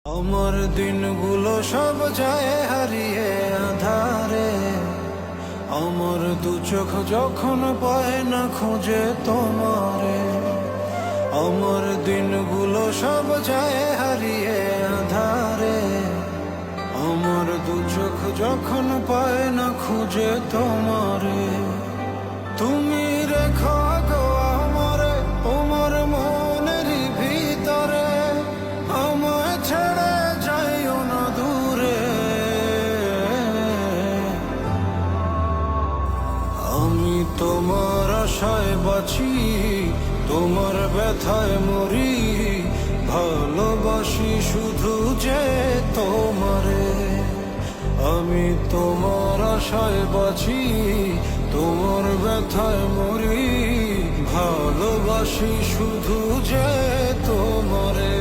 আমার দিনগুলো সব যায় হারিয়ে আধারে, আমার দু চোখ যখন পায় না খুঁজে তোমারে। আমার দিনগুলো সব যায় হারিয়ে আধারে, আমার দু চোখ যখন পায় না খুঁজে তোমারে। তুমি রেখো গো আমারে তোমার মনের ভিতরে, আমায় ছেড়ে যাইও না দূরে। আমি তোমার আশায় বাঁচি, তোমার ব্যথায় মরি, ভালোবাসি শুধু যে তোমারে। আমি তোমার আশায় বাঁচি, তোমার ব্যথায় মরি, ভালোবাসি শুধু যে তোমারে।